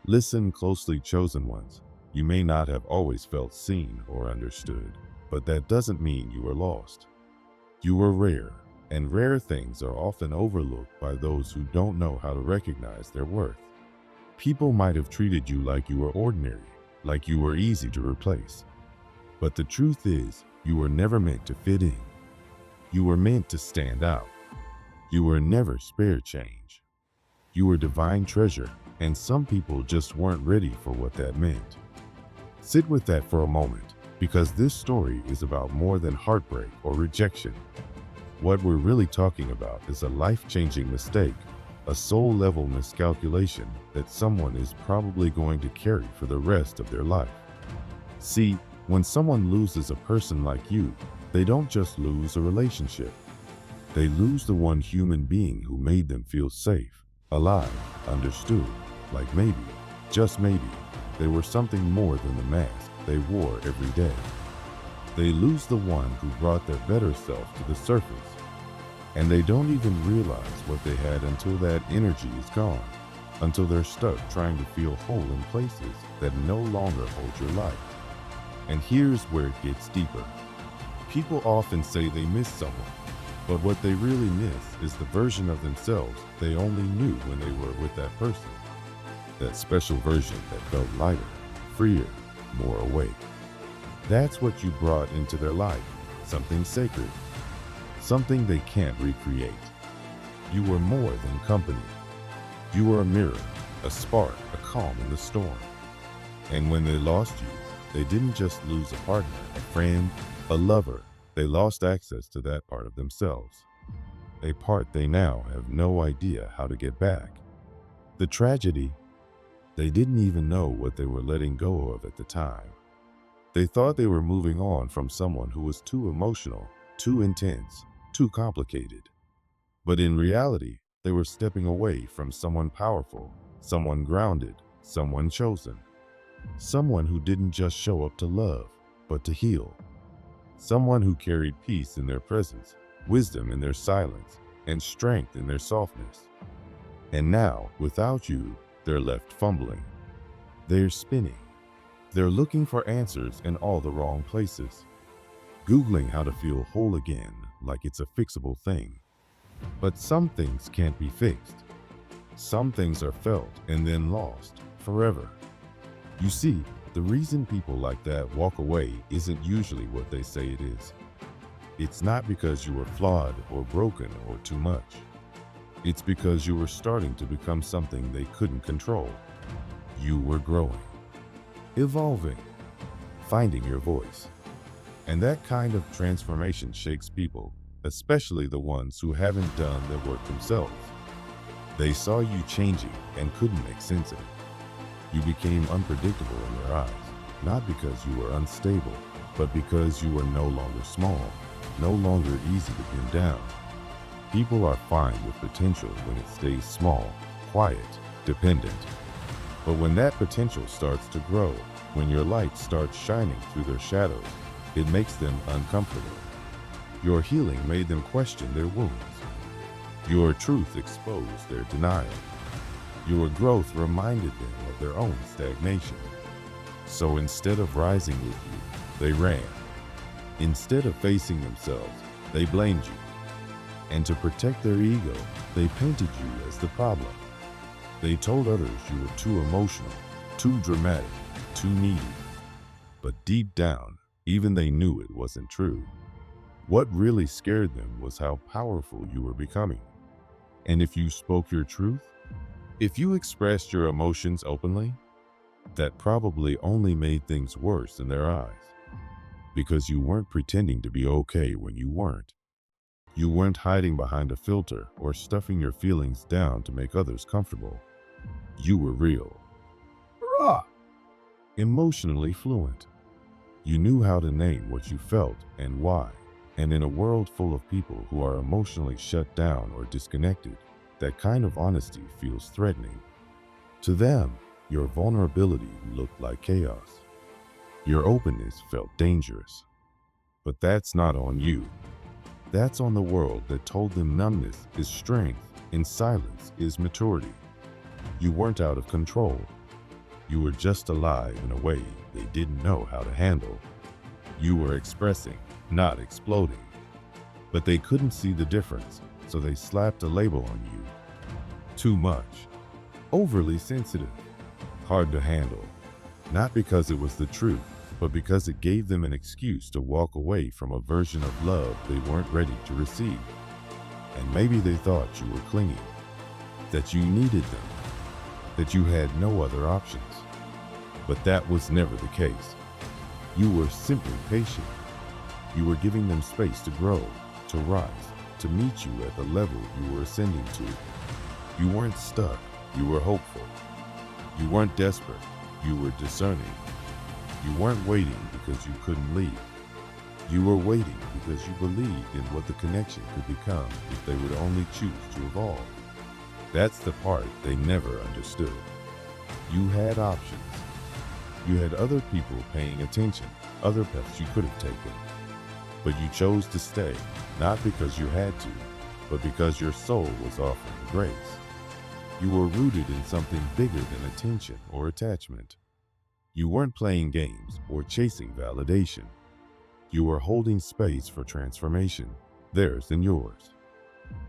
Listen closely, chosen ones. You may not have always felt seen or understood, but that doesn't mean you were lost. You were rare, and rare things are often overlooked by those who don't know how to recognize their worth. People might have treated you like you were ordinary, like you were easy to replace. But the truth is, you were never meant to fit in. You were meant to stand out. You were never spare change. You were divine treasure, and some people just weren't ready for what that meant. Sit with that for a moment, because this story is about more than heartbreak or rejection. What we're really talking about is a life-changing mistake, a soul-level miscalculation that someone is probably going to carry for the rest of their life. See, when someone loses a person like you, they don't just lose a relationship. They lose the one human being who made them feel safe, alive, understood, like maybe, just maybe, they were something more than the mask they wore every day. They lose the one who brought their better self to the surface. And they don't even realize what they had until that energy is gone, until they're stuck trying to feel whole in places that no longer hold your light. And here's where it gets deeper. People often say they miss someone, but what they really miss is the version of themselves they only knew when they were with that person. That special version that felt lighter, freer, more awake. That's what you brought into their life, something sacred, something they can't recreate. You were more than company. You were a mirror, a spark, a calm in the storm. And when they lost you, they didn't just lose a partner, a friend, a lover. They lost access to that part of themselves, a part they now have no idea how to get back. The tragedy, they didn't even know what they were letting go of at the time. They thought they were moving on from someone who was too emotional, too intense, too complicated. But in reality, they were stepping away from someone powerful, someone grounded, someone chosen. Someone who didn't just show up to love, but to heal. Someone who carried peace in their presence, wisdom in their silence, and strength in their softness. And now, without you, they're left fumbling. They're spinning. They're looking for answers in all the wrong places. Googling how to feel whole again like it's a fixable thing. But some things can't be fixed. Some things are felt and then lost forever. You see, the reason people like that walk away isn't usually what they say it is. It's not because you were flawed or broken or too much. It's because you were starting to become something they couldn't control. You were growing, evolving, finding your voice. And that kind of transformation shakes people, especially the ones who haven't done their work themselves. They saw you changing and couldn't make sense of it. You became unpredictable in their eyes, not because you were unstable, but because you were no longer small, no longer easy to pin down. People are fine with potential when it stays small, quiet, dependent. But when that potential starts to grow, when your light starts shining through their shadows, it makes them uncomfortable. Your healing made them question their wounds. Your truth exposed their denial. Your growth reminded them of their own stagnation. So instead of rising with you, they ran. Instead of facing themselves, they blamed you. And to protect their ego, they painted you as the problem. They told others you were too emotional, too dramatic, too needy. But deep down, even they knew it wasn't true. What really scared them was how powerful you were becoming. And if you spoke your truth, if you expressed your emotions openly, that probably only made things worse in their eyes. Because you weren't pretending to be okay when you weren't. You weren't hiding behind a filter or stuffing your feelings down to make others comfortable. You were real. Raw. Emotionally fluent. You knew how to name what you felt and why. And in a world full of people who are emotionally shut down or disconnected, that kind of honesty feels threatening. To them, your vulnerability looked like chaos. Your openness felt dangerous. But that's not on you. That's on the world that told them numbness is strength and silence is maturity. You weren't out of control. You were just alive in a way they didn't know how to handle. You were expressing, not exploding. But they couldn't see the difference, so they slapped a label on you. Too much. Overly sensitive. Hard to handle. Not because it was the truth, but because it gave them an excuse to walk away from a version of love they weren't ready to receive. And maybe they thought you were clinging, that you needed them, that you had no other options. But that was never the case. You were simply patient. You were giving them space to grow, to rise, to meet you at the level you were ascending to. You weren't stuck, you were hopeful. You weren't desperate, you were discerning. You weren't waiting because you couldn't leave. You were waiting because you believed in what the connection could become if they would only choose to evolve. That's the part they never understood. You had options. You had other people paying attention, other paths you could have taken. But you chose to stay, not because you had to, but because your soul was offering grace. You were rooted in something bigger than attention or attachment. You weren't playing games or chasing validation. You were holding space for transformation, theirs and yours.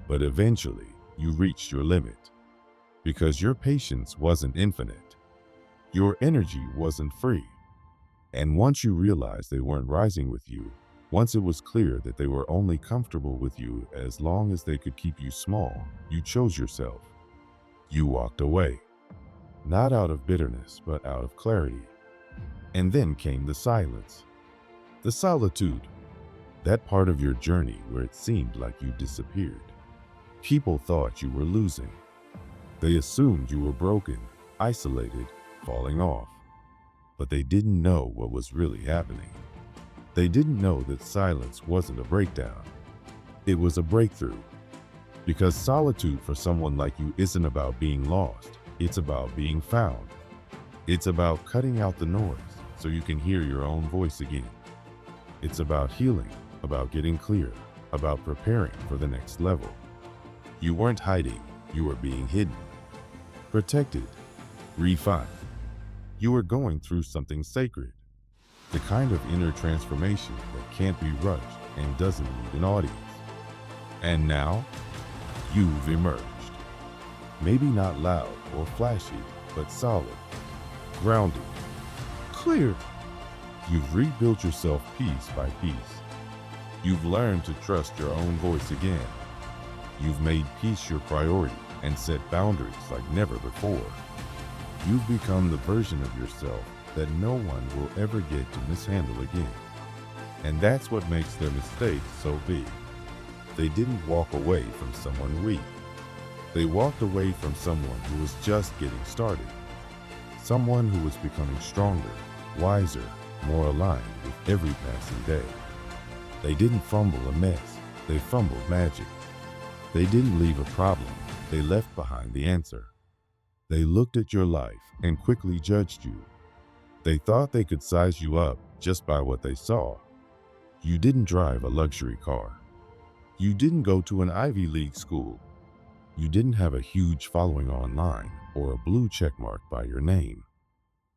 But eventually, you reached your limit. Because your patience wasn't infinite. Your energy wasn't free. And once you realized they weren't rising with you, once it was clear that they were only comfortable with you as long as they could keep you small, you chose yourself. You walked away. Not out of bitterness, but out of clarity. And then came the silence. The solitude. That part of your journey where it seemed like you disappeared. People thought you were losing. They assumed you were broken, isolated, falling off. But they didn't know what was really happening. They didn't know that silence wasn't a breakdown. It was a breakthrough. Because solitude for someone like you isn't about being lost. It's about being found. It's about cutting out the noise so you can hear your own voice again. It's about healing, about getting clear, about preparing for the next level. You weren't hiding, you were being hidden, protected, refined. You were going through something sacred, the kind of inner transformation that can't be rushed and doesn't need an audience. And now, you've emerged. Maybe not loud or flashy, but solid, grounded, clear. You've rebuilt yourself piece by piece. You've learned to trust your own voice again. You've made peace your priority and set boundaries like never before. You've become the version of yourself that no one will ever get to mishandle again. And that's what makes their mistakes so big. They didn't walk away from someone weak. They walked away from someone who was just getting started. Someone who was becoming stronger, wiser, more aligned with every passing day. They didn't fumble a mess, they fumbled magic. They didn't leave a problem, they left behind the answer. They looked at your life and quickly judged you. They thought they could size you up just by what they saw. You didn't drive a luxury car. You didn't go to an Ivy League school. You didn't have a huge following online or a blue checkmark by your name.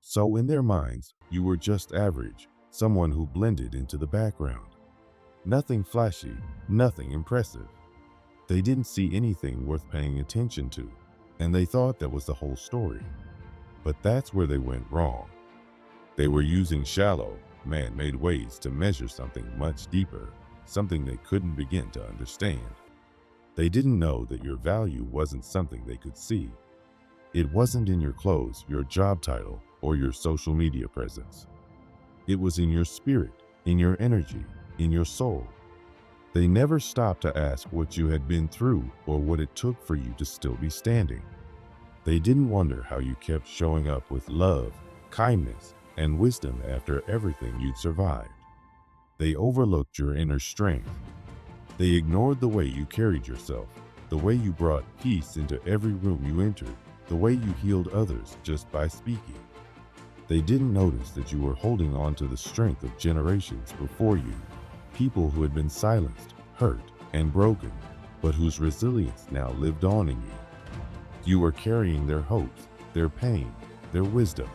So in their minds, you were just average, someone who blended into the background. Nothing flashy, nothing impressive. They didn't see anything worth paying attention to, and they thought that was the whole story. But that's where they went wrong. They were using shallow, man-made ways to measure something much deeper, something they couldn't begin to understand. They didn't know that your value wasn't something they could see. It wasn't in your clothes, your job title, or your social media presence. It was in your spirit, in your energy, in your soul. They never stopped to ask what you had been through or what it took for you to still be standing. They didn't wonder how you kept showing up with love, kindness, and wisdom after everything you'd survived. They overlooked your inner strength. They ignored the way you carried yourself, the way you brought peace into every room you entered, the way you healed others just by speaking. They didn't notice that you were holding on to the strength of generations before you, people who had been silenced, hurt, and broken, but whose resilience now lived on in you. You were carrying their hopes, their pain, their wisdom,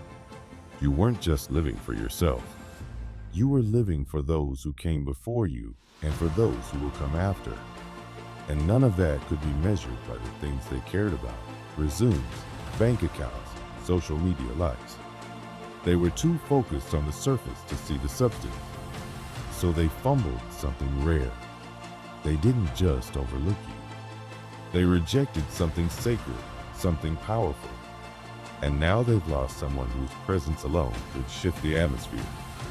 You weren't just living for yourself. You were living for those who came before you and for those who will come after. And none of that could be measured by the things they cared about: resumes, bank accounts, social media likes. They were too focused on the surface to see the substance. So they fumbled something rare. They didn't just overlook you. They rejected something sacred, something powerful. And now they've lost someone whose presence alone could shift the atmosphere,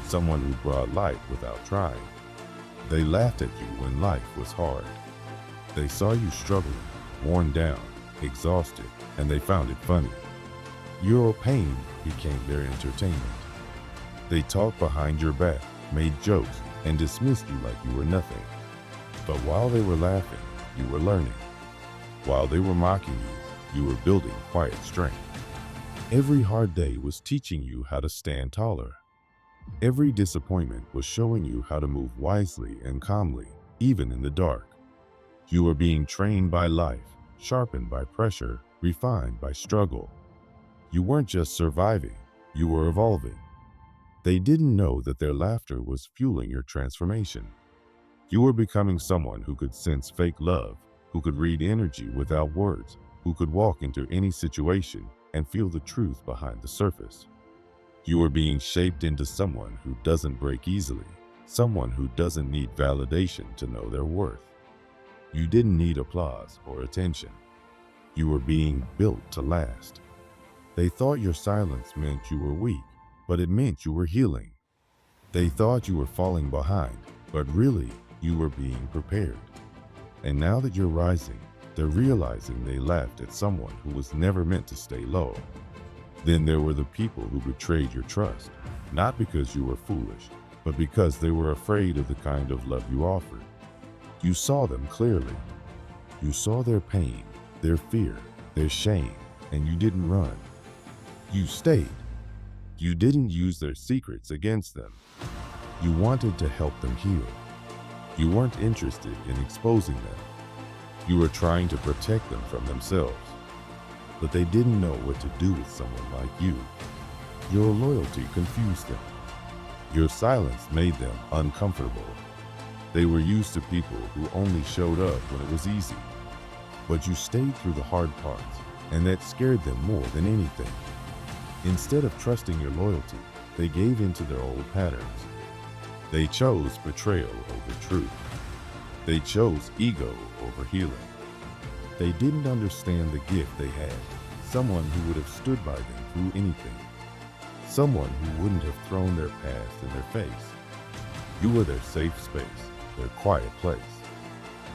someone who brought light without trying. They laughed at you when life was hard. They saw you struggling, worn down, exhausted, and they found it funny. Your pain became their entertainment. They talked behind your back, made jokes, and dismissed you like you were nothing. But while they were laughing, you were learning. While they were mocking you, you were building quiet strength. Every hard day was teaching you how to stand taller. Every disappointment was showing you how to move wisely and calmly, even in the dark. You were being trained by life, sharpened by pressure, refined by struggle. You weren't just surviving, you were evolving. They didn't know that their laughter was fueling your transformation. You were becoming someone who could sense fake love, who could read energy without words, who could walk into any situation and feel the truth behind the surface. You were being shaped into someone who doesn't break easily, someone who doesn't need validation to know their worth. You didn't need applause or attention. You were being built to last. They thought your silence meant you were weak, but it meant you were healing. They thought you were falling behind, but really, you were being prepared. And now that you're rising, they're realizing they laughed at someone who was never meant to stay low. Then there were the people who betrayed your trust, not because you were foolish, but because they were afraid of the kind of love you offered. You saw them clearly. You saw their pain, their fear, their shame, and you didn't run. You stayed. You didn't use their secrets against them. You wanted to help them heal. You weren't interested in exposing them. You were trying to protect them from themselves. But they didn't know what to do with someone like you. Your loyalty confused them. Your silence made them uncomfortable. They were used to people who only showed up when it was easy. But you stayed through the hard parts, and that scared them more than anything. Instead of trusting your loyalty, they gave in to their old patterns. They chose betrayal over truth. They chose ego over healing. They didn't understand the gift they had, someone who would have stood by them through anything, someone who wouldn't have thrown their past in their face. You were their safe space, their quiet place,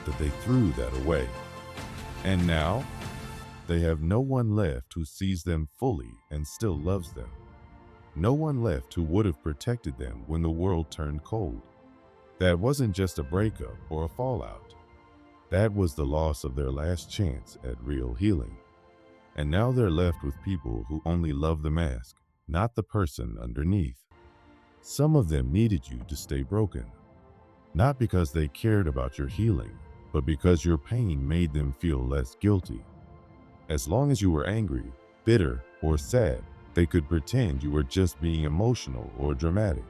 but they threw that away. And now, they have no one left who sees them fully and still loves them. No one left who would have protected them when the world turned cold. That wasn't just a breakup or a fallout. That was the loss of their last chance at real healing. And now they're left with people who only love the mask, not the person underneath. Some of them needed you to stay broken, not because they cared about your healing, but because your pain made them feel less guilty. As long as you were angry, bitter, or sad, they could pretend you were just being emotional or dramatic.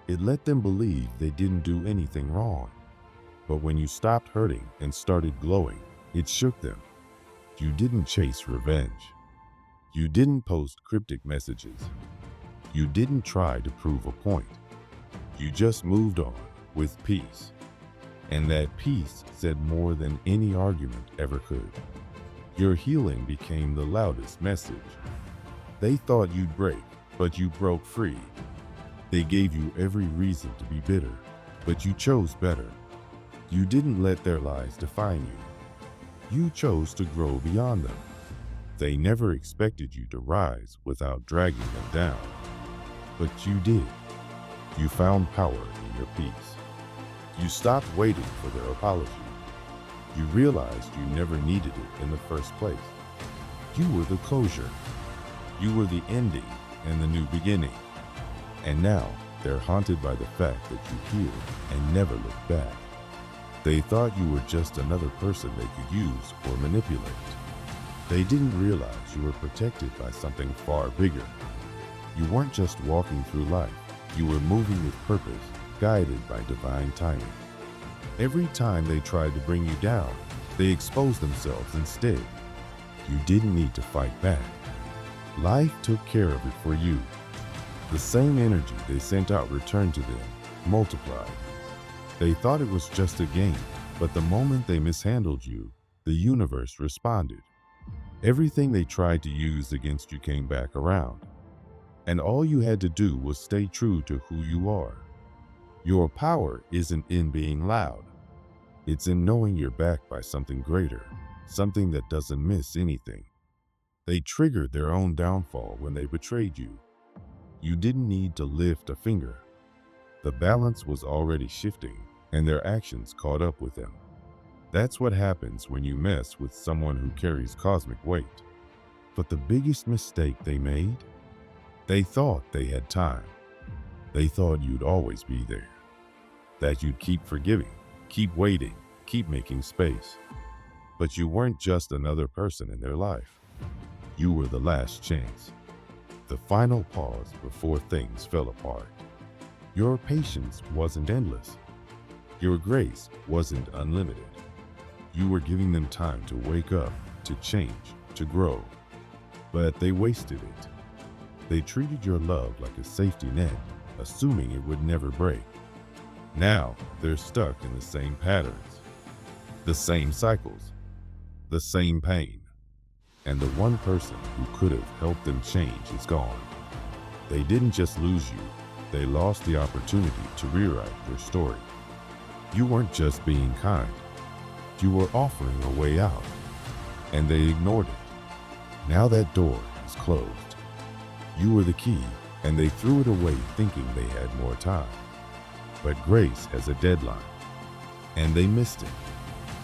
It let them believe they didn't do anything wrong. But when you stopped hurting and started glowing, it shook them. You didn't chase revenge. You didn't post cryptic messages. You didn't try to prove a point. You just moved on with peace. And that peace said more than any argument ever could. Your healing became the loudest message. They thought you'd break, but you broke free. They gave you every reason to be bitter, but you chose better. You didn't let their lies define you. You chose to grow beyond them. They never expected you to rise without dragging them down. But you did. You found power in your peace. You stopped waiting for their apology. You realized you never needed it in the first place. You were the closure. You were the ending and the new beginning. And now they're haunted by the fact that you healed and never looked back. They thought you were just another person they could use or manipulate. They didn't realize you were protected by something far bigger. You weren't just walking through life. You were moving with purpose, guided by divine timing. Every time they tried to bring you down, they exposed themselves instead. You didn't need to fight back. Life took care of it for you. The same energy they sent out returned to them, multiplied. They thought it was just a game, but the moment they mishandled you, the universe responded. Everything they tried to use against you came back around. And all you had to do was stay true to who you are. Your power isn't in being loud. It's in knowing you're backed by something greater, something that doesn't miss anything. They triggered their own downfall when they betrayed you. You didn't need to lift a finger. The balance was already shifting, and their actions caught up with them. That's what happens when you mess with someone who carries cosmic weight. But the biggest mistake they made? They thought they had time. They thought you'd always be there. That you'd keep forgiving, keep waiting, keep making space. But you weren't just another person in their life. You were the last chance. The final pause before things fell apart. Your patience wasn't endless. Your grace wasn't unlimited. You were giving them time to wake up, to change, to grow. But they wasted it. They treated your love like a safety net, assuming it would never break. Now they're stuck in the same patterns, the same cycles, the same pain. And the one person who could have helped them change is gone. They didn't just lose you, they lost the opportunity to rewrite your story. You weren't just being kind, you were offering a way out, and they ignored it. Now that door is closed. You were the key, and they threw it away thinking they had more time. But grace has a deadline, and they missed it.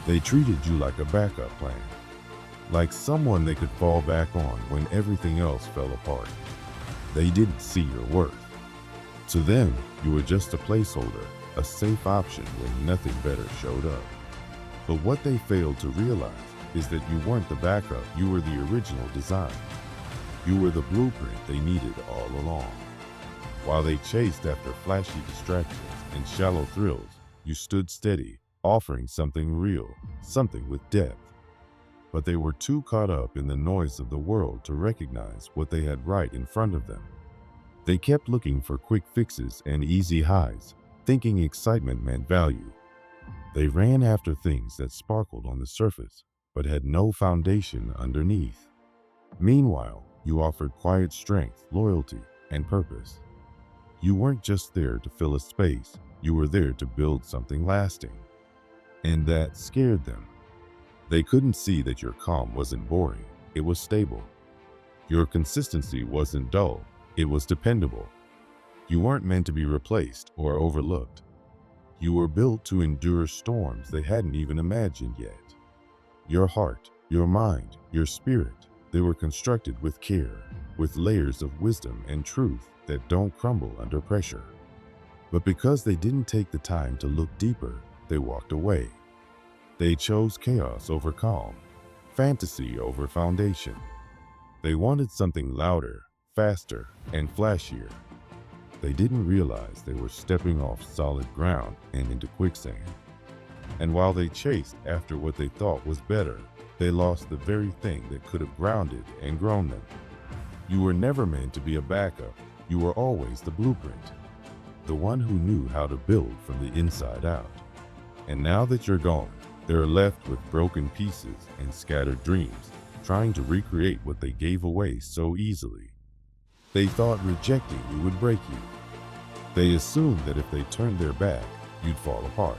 They treated you like a backup plan, like someone they could fall back on when everything else fell apart. They didn't see your worth. To them, you were just a placeholder, a safe option when nothing better showed up. But what they failed to realize is that you weren't the backup, you were the original design. You were the blueprint they needed all along. While they chased after flashy distractions and shallow thrills, you stood steady, offering something real, something with depth. But they were too caught up in the noise of the world to recognize what they had right in front of them. They kept looking for quick fixes and easy highs, thinking excitement meant value. They ran after things that sparkled on the surface, but had no foundation underneath. Meanwhile, you offered quiet strength, loyalty, and purpose. You weren't just there to fill a space, you were there to build something lasting. And that scared them. They couldn't see that your calm wasn't boring, it was stable. Your consistency wasn't dull, it was dependable. You weren't meant to be replaced or overlooked. You were built to endure storms they hadn't even imagined yet. Your heart, your mind, your spirit, they were constructed with care, with layers of wisdom and truth that don't crumble under pressure. But because they didn't take the time to look deeper, they walked away. They chose chaos over calm, fantasy over foundation. They wanted something louder, faster, and flashier. They didn't realize they were stepping off solid ground and into quicksand. And while they chased after what they thought was better, they lost the very thing that could have grounded and grown them. You were never meant to be a backup. You were always the blueprint, the one who knew how to build from the inside out. And now that you're gone, they're left with broken pieces and scattered dreams, trying to recreate what they gave away so easily. They thought rejecting you would break you. They assumed that if they turned their back, you'd fall apart.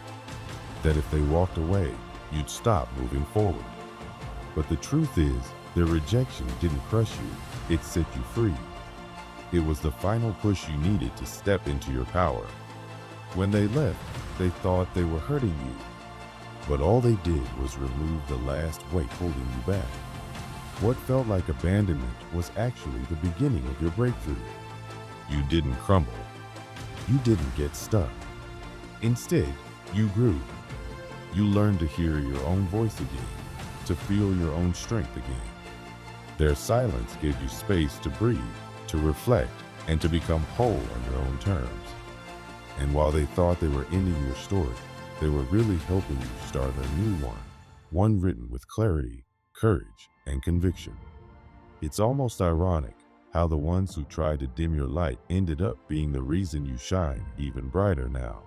That if they walked away, you'd stop moving forward. But the truth is, their rejection didn't crush you, it set you free. It was the final push you needed to step into your power. When they left, they thought they were hurting you. But all they did was remove the last weight holding you back. What felt like abandonment was actually the beginning of your breakthrough. You didn't crumble. You didn't get stuck. Instead, you grew. You learned to hear your own voice again, to feel your own strength again. Their silence gave you space to breathe, to reflect, and to become whole on your own terms. And while they thought they were ending your story, they were really helping you start a new one written with clarity, courage, and conviction. It's almost ironic how the ones who tried to dim your light ended up being the reason you shine even brighter now.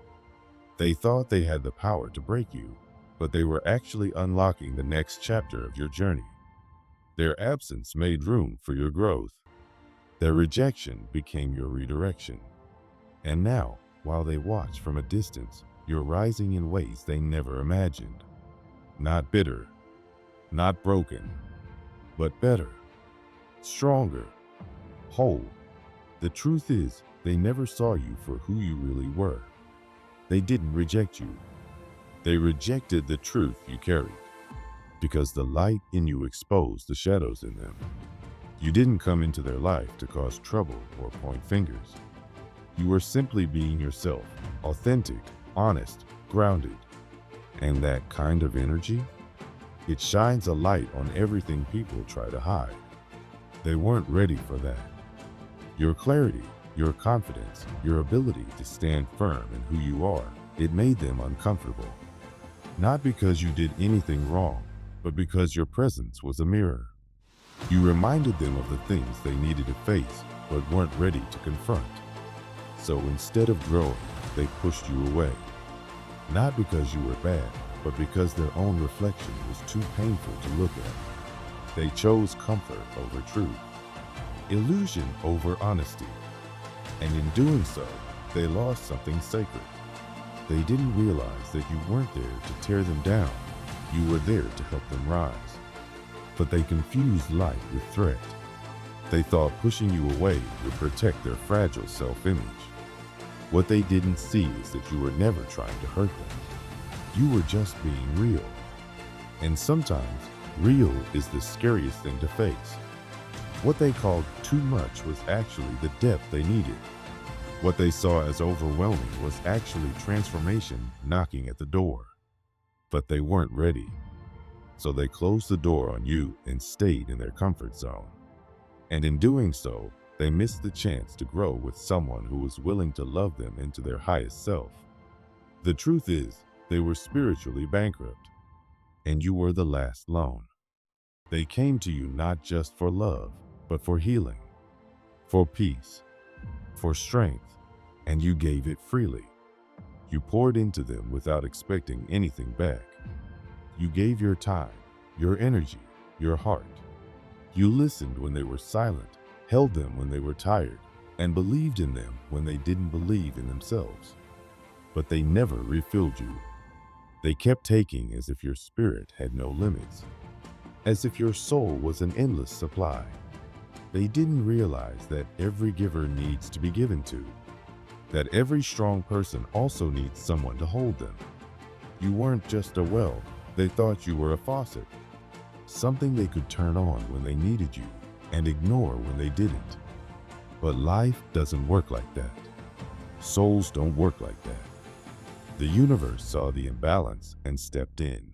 They thought they had the power to break you, but they were actually unlocking the next chapter of your journey. Their absence made room for your growth. Their rejection became your redirection. And now, while they watch from a distance, you're rising in ways they never imagined. Not bitter, not broken, but better, stronger, whole. The truth is, they never saw you for who you really were. They didn't reject you. They rejected the truth you carried, because the light in you exposed the shadows in them. You didn't come into their life to cause trouble or point fingers. You were simply being yourself, authentic, honest, grounded. And that kind of energy? It shines a light on everything people try to hide. They weren't ready for that. Your clarity, your confidence, your ability to stand firm in who you are, it made them uncomfortable. Not because you did anything wrong, but because your presence was a mirror. You reminded them of the things they needed to face, but weren't ready to confront. So instead of growing, they pushed you away. Not because you were bad, but because their own reflection was too painful to look at. They chose comfort over truth, illusion over honesty. And in doing so, they lost something sacred. They didn't realize that you weren't there to tear them down. You were there to help them rise. But they confused light with threat. They thought pushing you away would protect their fragile self-image. What they didn't see is that you were never trying to hurt them. You were just being real. And sometimes, real is the scariest thing to face. What they called too much was actually the depth they needed. What they saw as overwhelming was actually transformation knocking at the door. But they weren't ready. So they closed the door on you and stayed in their comfort zone. And in doing so, they missed the chance to grow with someone who was willing to love them into their highest self. The truth is, they were spiritually bankrupt, and you were the last loan. They came to you not just for love, but for healing, for peace, for strength, and you gave it freely. You poured into them without expecting anything back. You gave your time, your energy, your heart. You listened when they were silent, held them when they were tired, and believed in them when they didn't believe in themselves. But they never refilled you. They kept taking as if your spirit had no limits, as if your soul was an endless supply. They didn't realize that every giver needs to be given to, that every strong person also needs someone to hold them. You weren't just a well, they thought you were a faucet, something they could turn on when they needed you and ignore when they didn't. But life doesn't work like that. Souls don't work like that. The universe saw the imbalance and stepped in.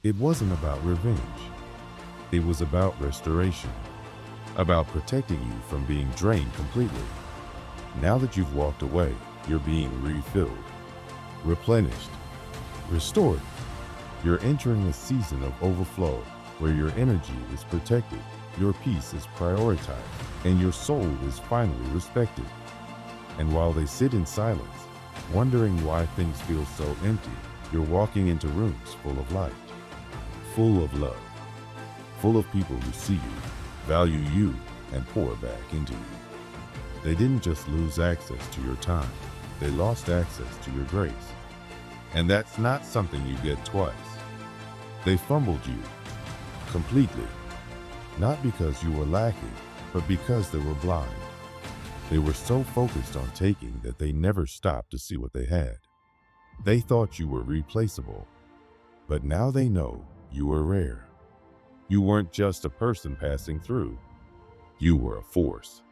It wasn't about revenge. It was about restoration, about protecting you from being drained completely. Now that you've walked away, you're being refilled, replenished, restored. You're entering a season of overflow where your energy is protected, your peace is prioritized, and your soul is finally respected. And while they sit in silence, wondering why things feel so empty, you're walking into rooms full of light, full of love, full of people who see you, value you, and pour back into you. They didn't just lose access to your time, they lost access to your grace. And that's not something you get twice. They fumbled you completely, not because you were lacking, but because they were blind. They were so focused on taking that they never stopped to see what they had. They thought you were replaceable, but now they know you were rare. You weren't just a person passing through. You were a force,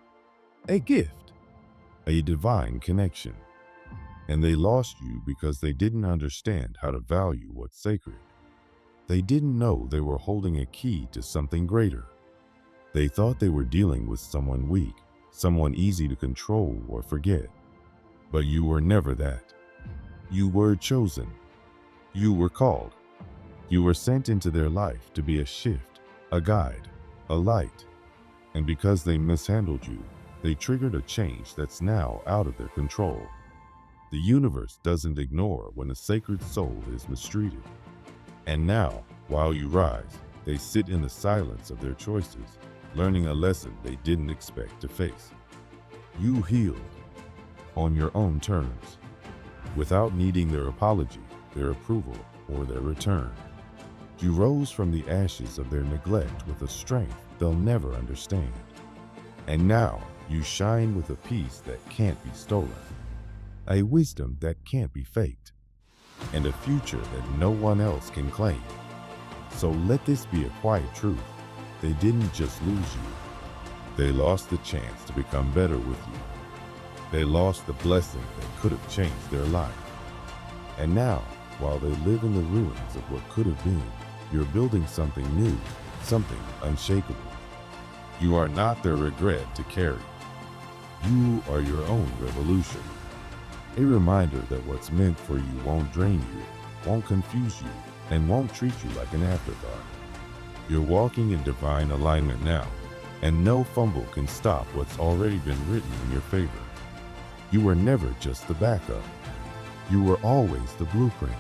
a gift, a divine connection. And they lost you because they didn't understand how to value what's sacred. They didn't know they were holding a key to something greater. They thought they were dealing with someone weak, someone easy to control or forget. But you were never that. You were chosen. You were called. You were sent into their life to be a shift, a guide, a light. And because they mishandled you, they triggered a change that's now out of their control. The universe doesn't ignore when a sacred soul is mistreated. And now, while you rise, they sit in the silence of their choices, learning a lesson they didn't expect to face. You healed on your own terms, without needing their apology, their approval, or their return. You rose from the ashes of their neglect with a strength they'll never understand. And now you shine with a peace that can't be stolen, a wisdom that can't be faked, and a future that no one else can claim. So let this be a quiet truth. They didn't just lose you. They lost the chance to become better with you. They lost the blessing that could have changed their life. And now, while they live in the ruins of what could have been, you're building something new, something unshakable. You are not their regret to carry. You are your own revolution. A reminder that what's meant for you won't drain you, won't confuse you, and won't treat you like an afterthought. You're walking in divine alignment now, and no fumble can stop what's already been written in your favor. You were never just the backup. You were always the blueprint.